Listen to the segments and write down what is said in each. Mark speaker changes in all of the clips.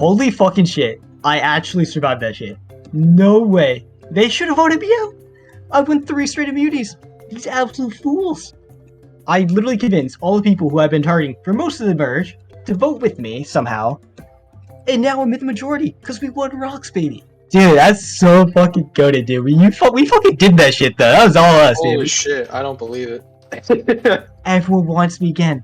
Speaker 1: Holy fucking shit. I actually survived that shit. No way. They should have voted me out. I won 3 straight immunities. These absolute fools. I literally convinced all the people who I've been targeting for most of the merge to vote with me somehow. And now I'm in the majority because we won rocks, baby. Dude, that's so fucking goated, dude. We fucking did that shit, though. That was all us, dude.
Speaker 2: Holy shit, I don't believe it.
Speaker 1: Everyone wants me again.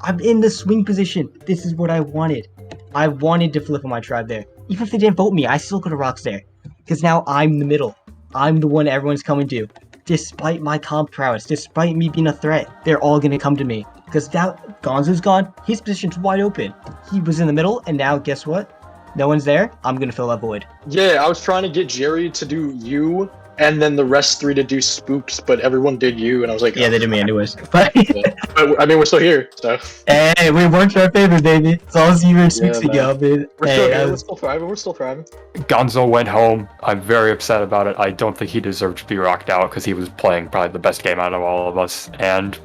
Speaker 1: I'm in the swing position. This is what I wanted. I wanted to flip on my tribe there. Even if they didn't vote me, I still go to rocks there. Because now I'm the middle. I'm the one everyone's coming to. Despite my comp prowess, despite me being a threat, they're all gonna come to me. Because now Gonzo's gone, his position's wide open. He was in the middle, and now guess what? No one's there. I'm gonna fill that void.
Speaker 2: Yeah, I was trying to get Jerry to do you, and then the rest 3 to do Spoox, but everyone did you, and I was like,
Speaker 1: Yeah, they did me anyways. But
Speaker 2: But I mean, we're still here, so.
Speaker 1: hey, we worked in our favor, baby. As long as you and Spoox can go, dude.
Speaker 2: We're
Speaker 1: Hey,
Speaker 2: still
Speaker 1: that
Speaker 2: here. We're
Speaker 1: was-
Speaker 2: still thriving. We're still thriving.
Speaker 3: Gonzo went home. I'm very upset about it. I don't think he deserved to be rocked out because he was playing probably the best game out of all of us, and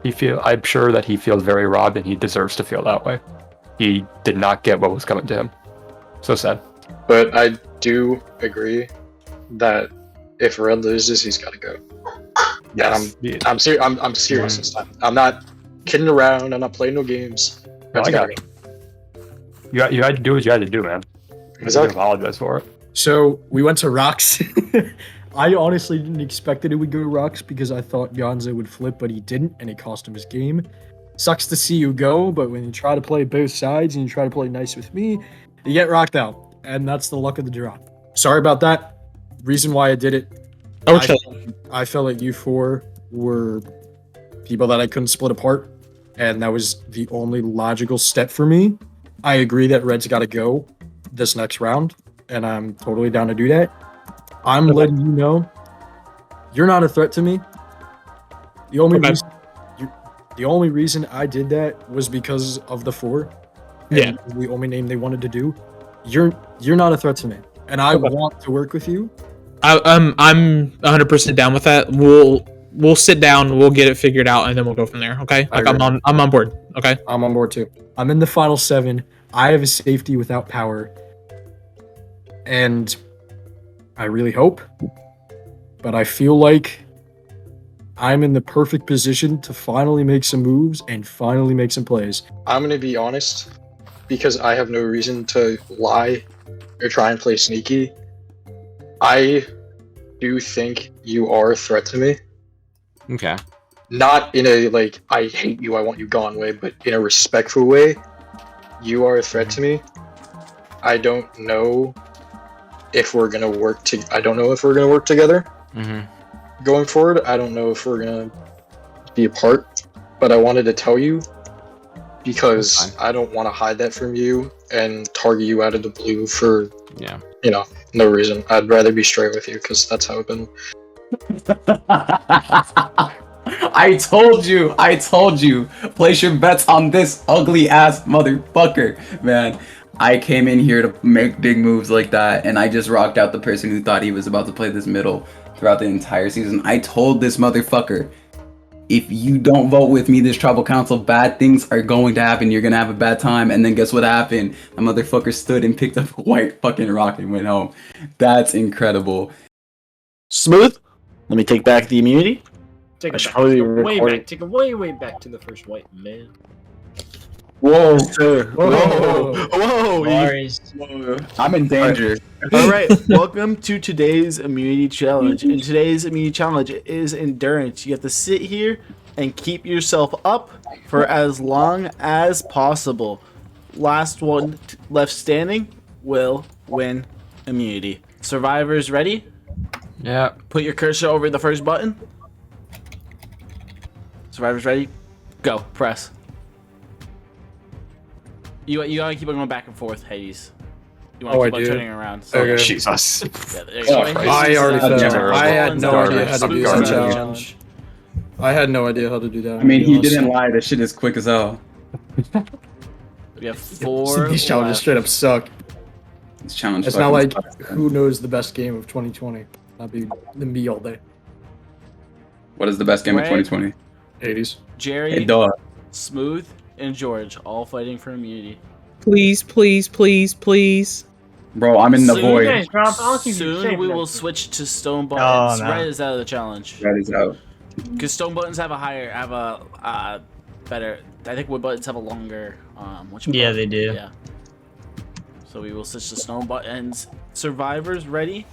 Speaker 3: I'm sure that he feels very robbed, and he deserves to feel that way. He did not get what was coming to him. So sad.
Speaker 2: But I do agree that if Red loses, he's got to go.
Speaker 3: Yes.
Speaker 2: And I'm serious this time. I'm not kidding around. I'm not playing no games.
Speaker 3: No,
Speaker 2: Red's
Speaker 3: I got
Speaker 2: gotta
Speaker 3: it. You had to do what you had to do, man.
Speaker 2: Exactly.
Speaker 3: I apologize for it.
Speaker 4: So we went to rocks. I honestly didn't expect that it would go to rocks because I thought Gonzo would flip, but he didn't, and it cost him his game. Sucks to see you go, but when you try to play both sides and you try to play nice with me, you get rocked out, and that's the luck of the draw. Sorry about that. Reason why I did it.
Speaker 5: Okay.
Speaker 4: I felt like you 4 were people that I couldn't split apart, and that was the only logical step for me. I agree that Red's got to go this next round, and I'm totally down to do that. I'm letting you know you're not a threat to me. The only reason I did that was because of the 4.
Speaker 5: Yeah.
Speaker 4: The only name they wanted to do. You're not a threat to me, and I want to work with you.
Speaker 5: I'm 100% down with that. We'll sit down, we'll get it figured out, and then we'll go from there. Okay, like I'm on board. Okay,
Speaker 4: I'm on board too. I'm in the final 7. I have a safety without power, and I really hope, but I feel like I'm in the perfect position to finally make some moves and finally make some plays.
Speaker 2: I'm gonna be honest, because I have no reason to lie or try and play sneaky. I do think you are a threat to me.
Speaker 6: Okay.
Speaker 2: Not in a, like, I hate you, I want you gone way, but in a respectful way. You are a threat to me. I don't know if we're gonna work together going forward. I don't know if we're gonna be apart, but I wanted to tell you because I don't want to hide that from you and target you out of the blue for no reason. I'd rather be straight with you because that's how I've been.
Speaker 6: I told you, place your bets on this ugly ass motherfucker, man. I came in here to make big moves like that, and I just rocked out the person who thought he was about to play this middle throughout the entire season. I told this motherfucker, if you don't vote with me this tribal council, bad things are going to happen. You're gonna have a bad time. And then guess what happened? The motherfucker stood and picked up a white fucking rock and went home. That's incredible.
Speaker 7: Smooth. Let me take back the immunity.
Speaker 8: Take
Speaker 7: I
Speaker 8: it
Speaker 7: should
Speaker 8: back.
Speaker 7: probably
Speaker 8: Take it way
Speaker 7: record
Speaker 8: back. Take it way back to the first white man.
Speaker 7: Whoa, sir.
Speaker 4: Whoa.
Speaker 7: Whoa.
Speaker 8: Glorious.
Speaker 6: I'm in danger.
Speaker 7: All right. Welcome to today's immunity challenge. And today's immunity challenge is endurance. You have to sit here and keep yourself up for as long as possible. Last one left standing will win immunity. Survivors ready?
Speaker 3: Yeah.
Speaker 7: Put your cursor over the first button. Survivors ready? Go. Press. You gotta keep on going back and forth, Hades. You want to keep on turning around. So
Speaker 4: Okay.
Speaker 3: Jesus.
Speaker 7: Yeah, there you go.
Speaker 4: I already fell. I had no idea how to do that
Speaker 3: Garbage.
Speaker 4: challenge. I had no idea how to do that.
Speaker 6: I mean, he didn't lie. That shit is quick as hell.
Speaker 7: We have 4
Speaker 4: These challenges
Speaker 7: left.
Speaker 4: straight up suck.
Speaker 6: This challenge.
Speaker 4: It's not
Speaker 6: fucking
Speaker 4: like
Speaker 6: sucks.
Speaker 4: who knows the best game of 2020. That'd be me all day.
Speaker 6: What is the best game of
Speaker 7: Greg?
Speaker 6: 2020?
Speaker 4: 80s.
Speaker 7: Jerry,
Speaker 6: Hey, duh.
Speaker 7: Smooth, and George all fighting for immunity.
Speaker 5: please, please, please, please.
Speaker 6: Bro, I'm in the
Speaker 7: Soon-
Speaker 6: void.
Speaker 7: Soon we will switch to stone
Speaker 1: Oh,
Speaker 7: buttons.
Speaker 1: no.
Speaker 7: Red is out of the challenge.
Speaker 6: Red is out.
Speaker 7: Because stone buttons have a better. I think wood buttons have a longer.
Speaker 1: Yeah, they do.
Speaker 7: Yeah. So we will switch to stone buttons. Survivors ready?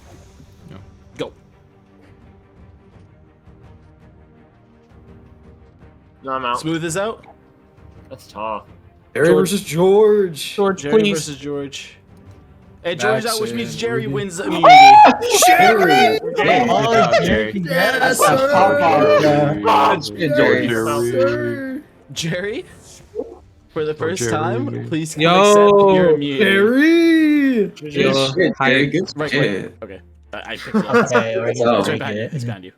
Speaker 4: No.
Speaker 7: Go.
Speaker 8: No, I'm out.
Speaker 7: Smooth is out.
Speaker 8: That's tough.
Speaker 4: Jerry versus George.
Speaker 5: George,
Speaker 7: Jerry
Speaker 5: please.
Speaker 7: versus George. And George is out, which means
Speaker 4: Maxon,
Speaker 7: Jerry
Speaker 4: Ruby.
Speaker 7: wins immunity.
Speaker 4: Jerry.
Speaker 6: Yes,
Speaker 4: sir.
Speaker 7: Jerry, for the first
Speaker 3: Jerry.
Speaker 7: time, please come
Speaker 5: Yo,
Speaker 7: accept your immunity.
Speaker 4: Jerry.
Speaker 6: Good shit, Jerry. Good
Speaker 7: Right,
Speaker 6: shit.
Speaker 7: okay. I picked it up.
Speaker 1: Okay, we're
Speaker 7: It's
Speaker 1: gonna
Speaker 7: right
Speaker 1: take
Speaker 7: behind you.
Speaker 1: it.
Speaker 7: It's behind you.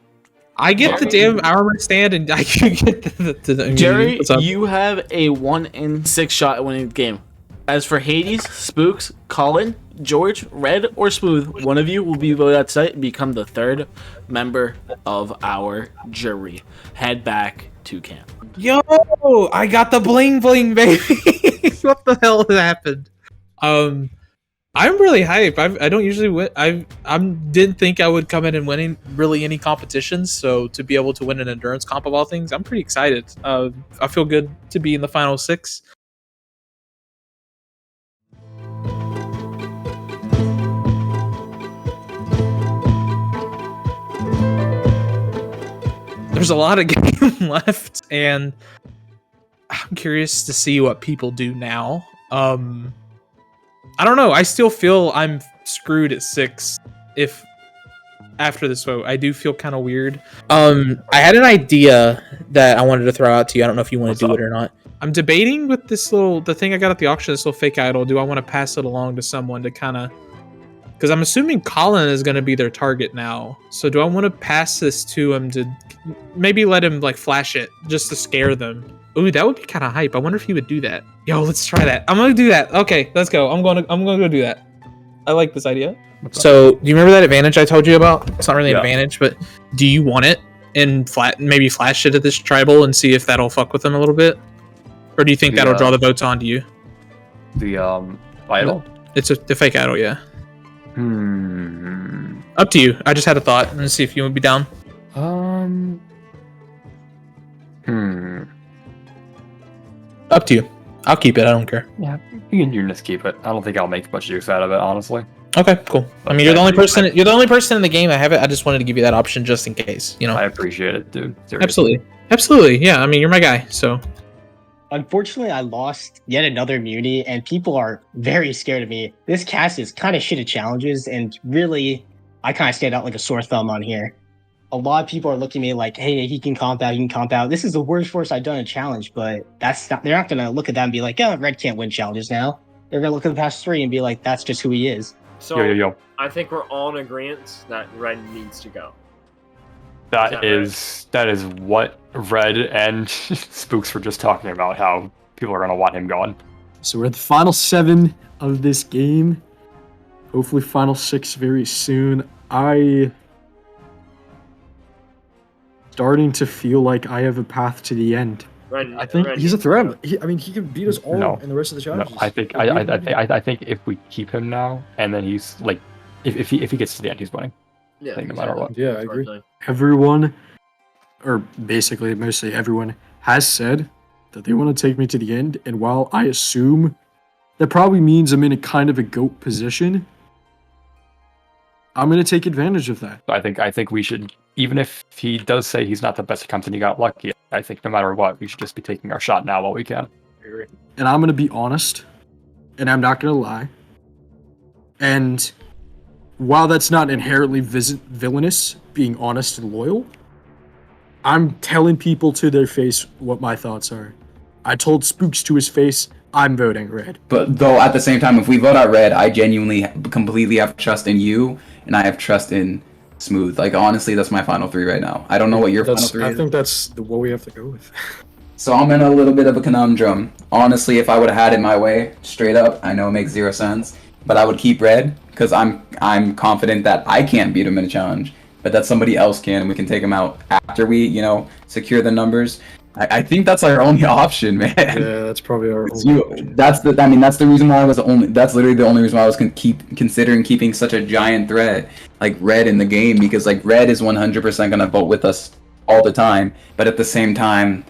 Speaker 5: I get the damn armor stand, and I can get the
Speaker 7: Jerry,
Speaker 5: What's up?
Speaker 7: you have a 1 in 6 shot at winning the game. As for Hades, Spoox, Collin, George, Red, or Smooth, one of you will be voted out tonight and become the 3rd member of our jury. Head back to camp.
Speaker 5: Yo, I got the bling bling, baby. What the hell happened? I'm really hyped. I don't usually win. I didn't think I would come in and winning really any competitions. So to be able to win an endurance comp of all things, I'm pretty excited. I feel good to be in the final 6. There's a lot of game left, and I'm curious to see what people do now. I don't know. I still feel I'm screwed at 6 if after this vote. I do feel kind of weird. I had an idea that I wanted to throw out to you. I don't know if you want to do it or not. I'm debating with the thing I got at the auction, this little fake idol. Do I want to pass it along to someone to kind of, because I'm assuming Collin is going to be their target now. So do I want to pass this to him to maybe let him like flash it just to scare them? Ooh, that would be kind of hype. I wonder if he would do that. Yo, let's try that. I'm gonna do that. Okay, let's go. I'm gonna go do that. I like this idea. So, do you remember that advantage I told you about? It's not really an advantage, but do you want it and maybe flash it at this tribal and see if that'll fuck with them a little bit, or do you think that'll draw the votes onto you?
Speaker 3: The idol.
Speaker 5: It's the fake idol, yeah. Up to you. I just had a thought. Let's see if you would be down. Up to you. I'll keep it. I don't care.
Speaker 3: Yeah, you can just keep it. I don't think I'll make much use out of it, honestly.
Speaker 5: Okay, cool. I mean, you're the only person. You're the only person in the game. I have it. I just wanted to give you that option just in case. You know.
Speaker 3: I appreciate it, dude. Seriously.
Speaker 5: Absolutely. Absolutely. Yeah. I mean, you're my guy. So.
Speaker 1: Unfortunately, I lost yet another immunity, and people are very scared of me. This cast is kind of shit at challenges, and really, I kind of stand out like a sore thumb on here. A lot of people are looking at me like, hey, he can comp out, he can comp out. This is the worst force I've done in a challenge, but that's not, they're not going to look at that and be like, oh, Red can't win challenges now. They're going to look at the past 3 and be like, that's just who he is.
Speaker 8: So
Speaker 3: Yo.
Speaker 8: I think we're all in agreement that Red needs to go.
Speaker 3: That is what Red and Spoox were just talking about, how people are going to want him gone.
Speaker 4: So we're at the final 7 of this game. Hopefully final 6 very soon. I starting to feel like I have a path to the end.
Speaker 8: Red,
Speaker 4: I think
Speaker 8: Red
Speaker 4: he's a
Speaker 8: needs to go.
Speaker 4: threat. He can beat us all in the rest of the
Speaker 3: No,
Speaker 4: challenges.
Speaker 3: I think if we keep him now, and then he's like, if he gets to the end, he's winning.
Speaker 8: Yeah,
Speaker 3: I think no matter what.
Speaker 4: Yeah, I agree. Everyone, or basically mostly everyone, has said that they want to take me to the end, and while I assume that probably means I'm in a kind of a GOAT position, I'm going to take advantage of that.
Speaker 3: I think we should, even if he does say he's not the best at company, got lucky. I think no matter what, we should just be taking our shot now while we can.
Speaker 4: And I'm going to be honest, and I'm not going to lie. And while that's not inherently villainous, being honest and loyal, I'm telling people to their face what my thoughts are. I told Spoox to his face, I'm voting Red.
Speaker 6: But though at the same time, if we vote out Red, I genuinely completely have trust in you, and I have trust in Smooth. Like honestly, that's my final 3 right now. I don't know what your final 3
Speaker 4: I
Speaker 6: is.
Speaker 4: think that's what we have to go with.
Speaker 6: So I'm in a little bit of a conundrum. Honestly, if I would have had it my way, straight up, I know it makes 0 sense, but I would keep Red because I'm confident that I can't beat him in a challenge, but that somebody else can, and we can take him out after we, secure the numbers. I think that's our only option, man.
Speaker 4: Yeah, that's probably our.
Speaker 6: It's you. That's the reason why I was only. That's literally the only reason why I was considering keeping such a giant threat like Red in the game, because like Red is 100% gonna vote with us all the time, but at the same time,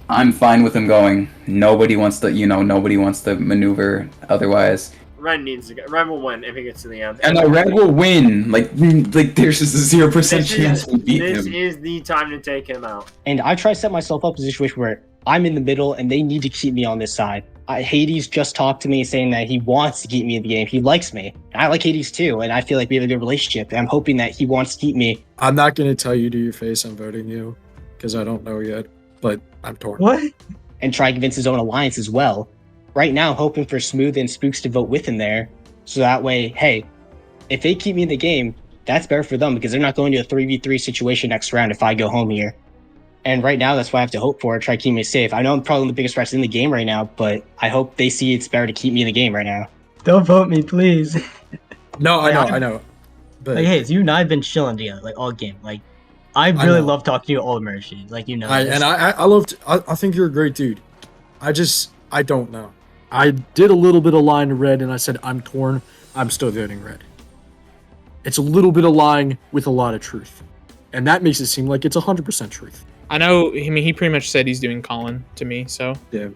Speaker 6: I'm fine with him going. Nobody wants to maneuver otherwise.
Speaker 8: Red needs to go. Red will win if he gets to the end.
Speaker 6: And Red will win. Like there's just a 0% chance we beat him.
Speaker 8: This is the time to take him out.
Speaker 1: And I try to set myself up in a situation where I'm in the middle and they need to keep me on this side. Hades just talked to me saying that he wants to keep me in the game. He likes me. I like Hades too, and I feel like we have a good relationship. I'm hoping that he wants to keep me.
Speaker 4: I'm not going to tell you to your face I'm voting you, because I don't know yet, but I'm torn.
Speaker 1: What? And try to convince his own alliance as well. Right now, I'm hoping for Smooth and Spoox to vote with him there. So that way, hey, if they keep me in the game, that's better for them because they're not going to a 3v3 situation next round if I go home here. And right now, that's what I have to hope for, try to keep me safe. I know I'm probably the biggest threat in the game right now, but I hope they see it's better to keep me in the game right now. Don't vote me, please.
Speaker 4: No, I know. But
Speaker 1: like, hey, you and I have been chilling together, like, all game. Like, I really love talking to you all immersion. Like, you know.
Speaker 4: I think you're a great dude. I don't know. I did a little bit of lying to Red, and I said I'm torn. I'm still voting Red. It's a little bit of lying with a lot of truth, and that makes it seem like it's 100% truth.
Speaker 5: I know. I mean, he pretty much said he's doing Collin to me. So
Speaker 4: yeah.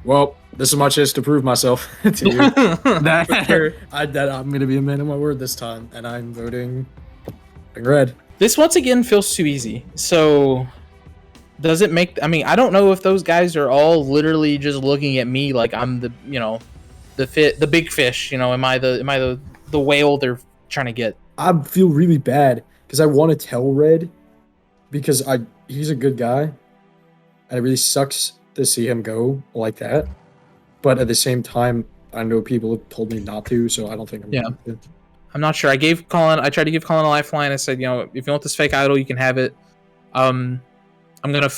Speaker 4: Well, this is my chance to prove myself to you that I'm going to be a man of my word this time, and I'm voting Red.
Speaker 5: This once again feels too easy. So does it make? I mean, I don't know if those guys are all literally just looking at me like I'm the the big fish. Am I the whale they're trying to get?
Speaker 4: I feel really bad because I want to tell Red because he's a good guy, and it really sucks to see him go like that. But at the same time, I know people have told me not to, so I don't think I'm going to.
Speaker 5: I'm not sure. I tried to give Collin a lifeline. I said, if you want this fake idol, you can have it. I'm gonna.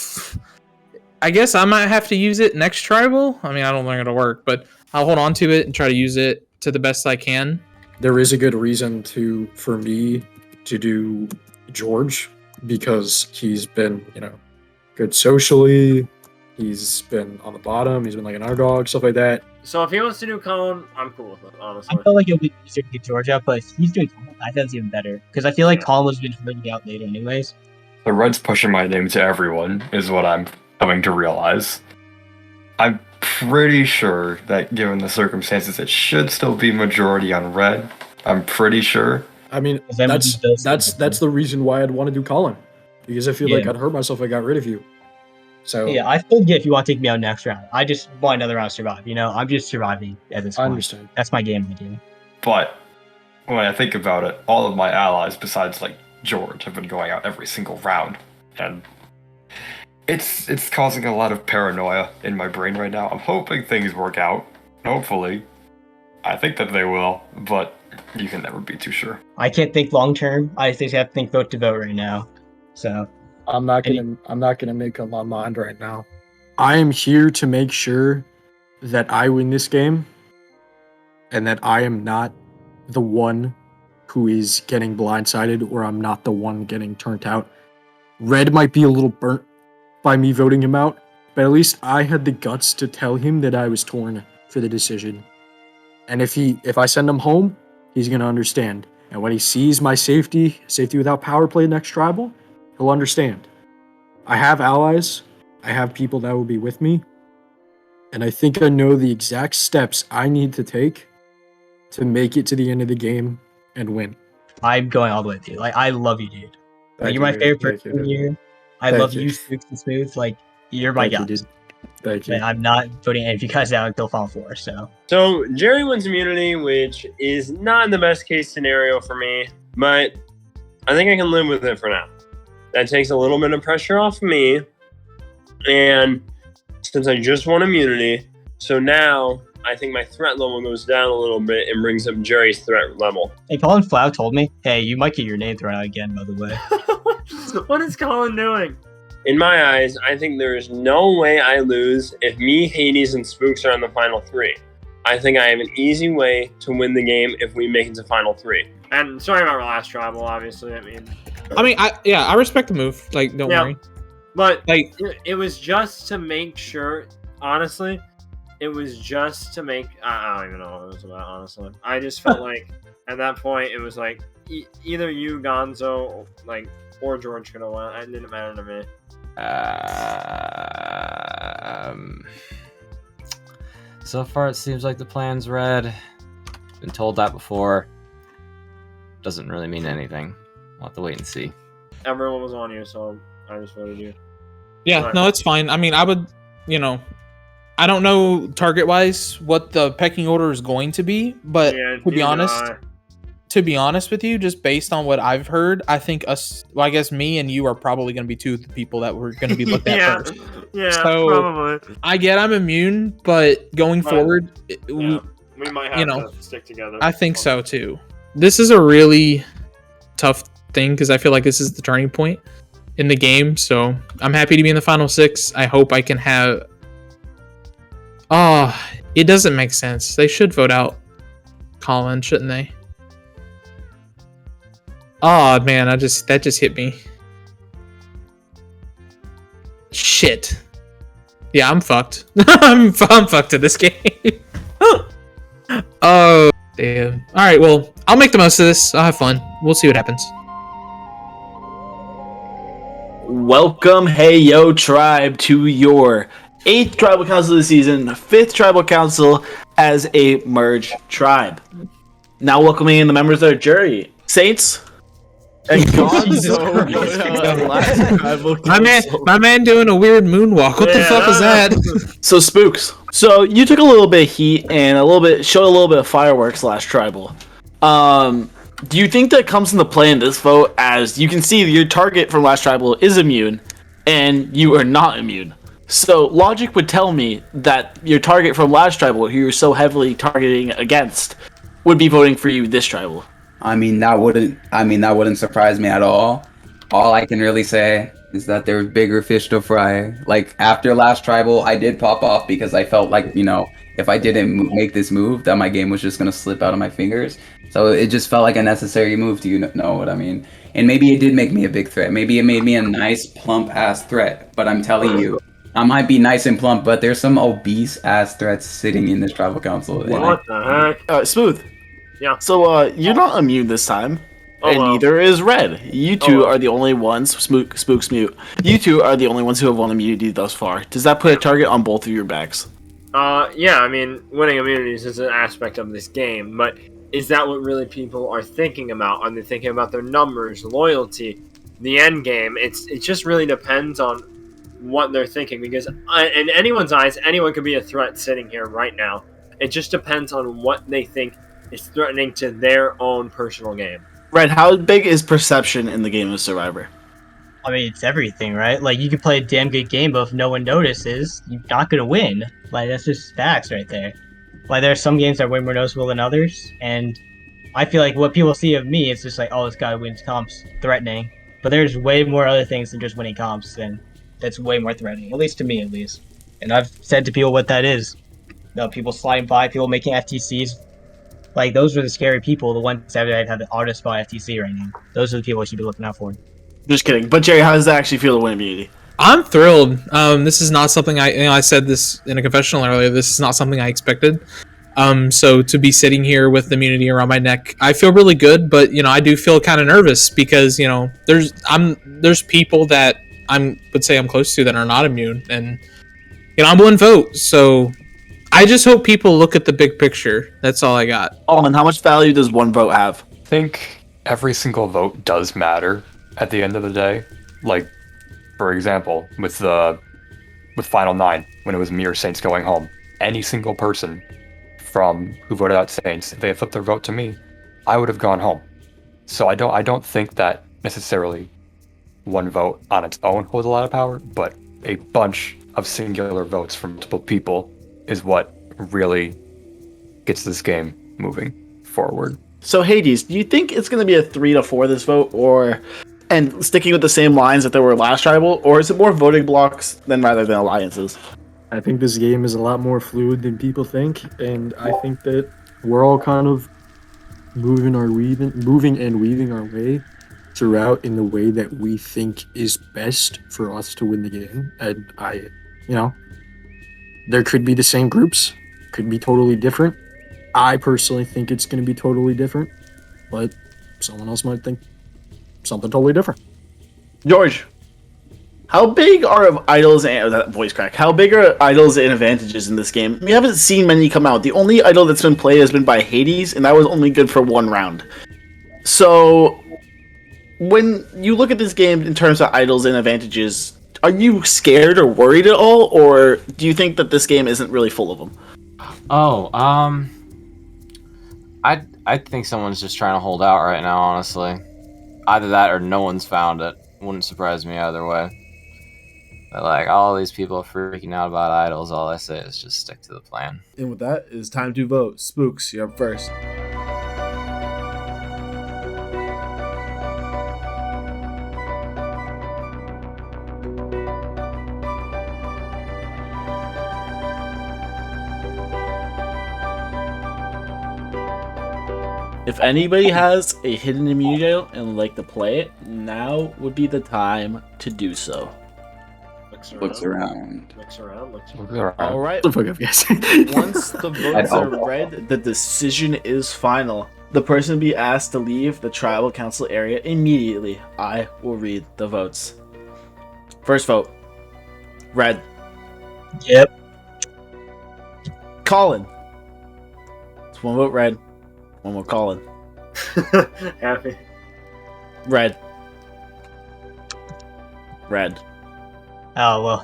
Speaker 5: I guess I might have to use it next tribal. I mean, I don't think it'll work, but I'll hold on to it and try to use it to the best I can.
Speaker 4: There is a good reason for me to do George because he's been, good socially. He's been on the bottom. He's been like an underdog, stuff like that.
Speaker 8: So if he wants to do Collin, I'm cool with it, honestly.
Speaker 1: I feel like it'll be easier to get George out, but if he's doing Collin, I think that's even better. Because I feel like Collin was going to be out later anyways.
Speaker 3: The Red's pushing my name to everyone is what I'm coming to realize. I'm pretty sure that given the circumstances, it should still be majority on Red. I'm pretty sure.
Speaker 4: I mean, that's the reason why I'd want to do Collin. Because I feel like I'd hurt myself if I got rid of you. So
Speaker 1: yeah, I still get if you want to take me out next round. I just want another round to survive. I'm just surviving at this point.
Speaker 4: I understand.
Speaker 1: That's my game idea.
Speaker 3: But when I think about it, all of my allies, besides like George, have been going out every single round, and it's causing a lot of paranoia in my brain right now. I'm hoping things work out. Hopefully, I think that they will, but you can never be too sure.
Speaker 1: I can't think long term. I just have to think vote to vote right now. So.
Speaker 4: I'm not gonna make up my mind right now. I am here to make sure that I win this game and that I am not the one who is getting blindsided or I'm not the one getting turned out. Red might be a little burnt by me voting him out, but at least I had the guts to tell him that I was torn for the decision. And if I send him home, he's gonna understand. And when he sees my safety without power play next tribal, he'll understand. I have allies. I have people that will be with me. And I think I know the exact steps I need to take to make it to the end of the game and win.
Speaker 1: I'm going all the way with you. Like, I love you, dude. You're my favorite person here. I love you, Spoox and Smooth. Like, you're my guy.
Speaker 4: Thank you.
Speaker 1: And I'm not voting any of you guys out until Final Four, so.
Speaker 8: So, Jerry wins immunity, which is not the best case scenario for me, but I think I can live with it for now. That takes a little bit of pressure off me, and since I just won immunity, so now I think my threat level goes down a little bit and brings up Jerry's threat level.
Speaker 1: Hey, Colin Flau told me, hey, you might get your name thrown out again, by the way.
Speaker 8: What is Collin doing? In my eyes, I think there is no way I lose if me, Hades, and Spoox are on the final three. I think I have an easy way to win the game if we make it to final three. And sorry about our last tribal, obviously. I respect the move. Like, don't worry. But
Speaker 5: Like,
Speaker 8: it was just to make sure. Honestly, it was just to make. I don't even know what it was about. Honestly, I just felt like at that point it was like either you, Gonzo, like, or George could have won. It didn't matter to me.
Speaker 9: So far, it seems like the plan's red. Been told that before. Doesn't really mean anything. We'll have to wait and see.
Speaker 8: Everyone was on you, so I just voted you.
Speaker 5: yeah,
Speaker 8: Right.
Speaker 5: no, it's fine. I mean, I would, I don't know target wise what the pecking order is going to be, but
Speaker 8: Yeah,
Speaker 5: to be
Speaker 8: neither
Speaker 5: honest,
Speaker 8: did I.
Speaker 5: to be honest with you, just based on what I've heard, I think I guess me and you are probably going to be two of the people that we're going to be looked
Speaker 8: yeah,
Speaker 5: at first.
Speaker 8: yeah,
Speaker 5: So-
Speaker 8: probably.
Speaker 5: I get I'm immune, but going
Speaker 8: Right.
Speaker 5: forward,
Speaker 8: Yeah, we might have
Speaker 5: you know,
Speaker 8: to stick together.
Speaker 5: I think so too. This is a really tough thing because I feel like this is the turning point in the game. So I'm happy to be in the final 6. I hope I can have. Oh, it doesn't make sense. They should vote out Collin, shouldn't they? Oh man, that just hit me. Shit. Yeah, I'm fucked. I'm fucked at this game. Oh damn. All right, well, I'll make the most of this. I'll have fun. We'll see what happens.
Speaker 7: Welcome, hey yo tribe, to your 8th tribal council of the season, 5th tribal council as a merged tribe. Now welcoming in the members of our jury, Saints and Gonzo.
Speaker 1: Jesus
Speaker 7: Last tribal
Speaker 5: My man doing a weird moonwalk. What the
Speaker 8: Yeah.
Speaker 5: fuck was that?
Speaker 7: So Spoox. So you took a little bit of heat and showed a little bit of fireworks last tribal. Do you think that comes into play in this vote, as you can see your target from last tribal is immune and you are not immune? So logic would tell me that your target from last tribal, who you're so heavily targeting against, would be voting for you this tribal.
Speaker 6: I mean, that wouldn't surprise me at all. All I can really say is that there's bigger fish to fry. Like, after last tribal, I did pop off because I felt like, if I didn't make this move, that my game was just gonna slip out of my fingers. So it just felt like a necessary move, do you know what I mean? And maybe it did make me a big threat. Maybe it made me a nice, plump-ass threat. But I'm telling you, I might be nice and plump, but there's some obese-ass threats sitting in this tribal council. And
Speaker 8: What the heck?
Speaker 7: Smooth.
Speaker 8: Yeah.
Speaker 7: So you're not immune this time.
Speaker 8: Oh,
Speaker 7: and
Speaker 8: well.
Speaker 7: neither is Red. You two
Speaker 8: well.
Speaker 7: are the only ones. Spooks mute. You two are the only ones who have won immunity thus far. Does that put a target on both of your backs?
Speaker 8: Yeah, I mean, winning immunities is an aspect of this game, but is that what really people are thinking about? Are they thinking about their numbers, loyalty, the end game? It just really depends on what they're thinking, because in anyone's eyes, anyone could be a threat sitting here right now. It just depends on what they think is threatening to their own personal game.
Speaker 7: Red, how big is perception in the game of Survivor?
Speaker 1: I mean, it's everything, right? Like, you can play a damn good game, but if no one notices, you're not gonna win. Like, that's just facts right there. Like, there are some games that are way more noticeable than others, and I feel like what people see of me, it's just like, oh, this guy wins comps, threatening. But there's way more other things than just winning comps, and that's way more threatening, at least to me, at least. And I've said to people what that is. People sliding by, people making FTCs. Like, those are the scary people, the ones that have the auto spot FTC right now. Those are the people we should be looking out for.
Speaker 7: Just kidding. But Jerry, how does that actually feel to win immunity?
Speaker 5: I'm thrilled. This is not something I said this in a confessional earlier. This is not something I expected. So to be sitting here with the immunity around my neck, I feel really good. But I do feel kind of nervous because there's people that would say I'm close to that are not immune, and I'm one vote. So I just hope people look at the big picture. That's all I got.
Speaker 7: Oh, and how much value does one vote have?
Speaker 3: I think every single vote does matter at the end of the day. Like, for example, with Final 9, when it was me or Saints going home, any single person who voted out Saints, if they had flipped their vote to me, I would have gone home. So I don't think that necessarily one vote on its own holds a lot of power, but a bunch of singular votes from multiple people is what really gets this game moving forward.
Speaker 7: So Hades, do you think it's going to be a 3-4 this vote, and sticking with the same lines that there were last tribal, or is it more voting blocks rather than alliances?
Speaker 4: I think this game is a lot more fluid than people think, and I think that we're all kind of moving and weaving our way throughout in the way that we think is best for us to win the game. And there could be the same groups, could be totally different. I personally think it's going to be totally different, but someone else might think something totally different.
Speaker 7: George, how big are idols and that voice crack? How big are idols and advantages in this game? We haven't seen many come out. The only idol that's been played has been by Hades, and that was only good for one round. So, when you look at this game in terms of idols and advantages, are you scared or worried at all, or do you think that this game isn't really full of them?
Speaker 9: Oh, I think someone's just trying to hold out right now, honestly. Either that or no one's found it. Wouldn't surprise me either way. But like, all these people are freaking out about idols. All I say is just stick to the plan.
Speaker 7: And with that, it's time to vote. Spoox, you're up first. If anybody has a hidden immunity idol and would like to play it, now would be the time to do so.
Speaker 6: Looks around.
Speaker 7: All right.
Speaker 4: What the fuck up, guys?
Speaker 7: Once the votes are read, the decision is final. The person be asked to leave the tribal council area immediately. I will read the votes. First vote. Red.
Speaker 1: Yep.
Speaker 7: Collin. It's one vote red. One more Collin.
Speaker 1: Happy.
Speaker 7: Red. Red.
Speaker 1: Oh, well.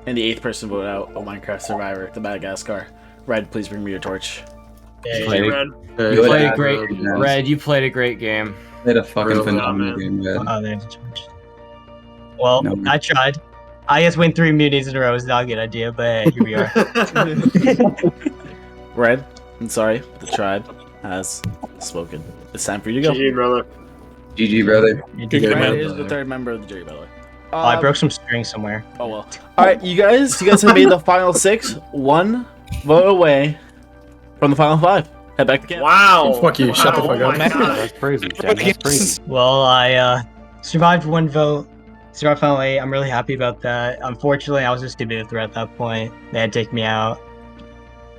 Speaker 7: And the 8th person voted out, Minecraft Survivor Madagascar. Red, please bring me your torch.
Speaker 1: Yeah,
Speaker 9: Played
Speaker 1: yeah.
Speaker 9: it.
Speaker 6: Red.
Speaker 9: You played a great Red. You played a great game.
Speaker 6: Played a fucking
Speaker 4: Real
Speaker 6: phenomenal game, Red.
Speaker 1: Oh, there's a torch. Well,
Speaker 6: No.
Speaker 1: I tried. I guess win 3 immunities in a row is not a good idea, but hey, here we are.
Speaker 7: Red, I'm sorry, the tribe has spoken. It's time for you to go.
Speaker 8: GG, brother.
Speaker 6: GG, brother.
Speaker 7: Red is the 3rd member of the jury, by the way.
Speaker 1: Oh, I broke some string somewhere.
Speaker 7: Oh well. All right, you guys have made the final 6, 1 vote away from the final 5. Head back to camp.
Speaker 8: Wow.
Speaker 4: Fuck you, shut the fuck up.
Speaker 3: That's crazy, Jen. That's crazy.
Speaker 1: Well, I survived 1 vote. Survived final 8. I'm really happy about that. Unfortunately, I was just too big at that point. They had to take me out.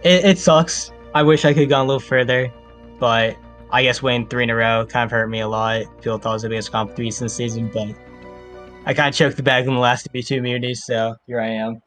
Speaker 1: It sucks. I wish I could have gone a little further, but I guess winning 3 in a row kind of hurt me a lot. People thought it was the biggest competition this season, but I kind of choked the bag in the last to be 2 immunities, so here I am.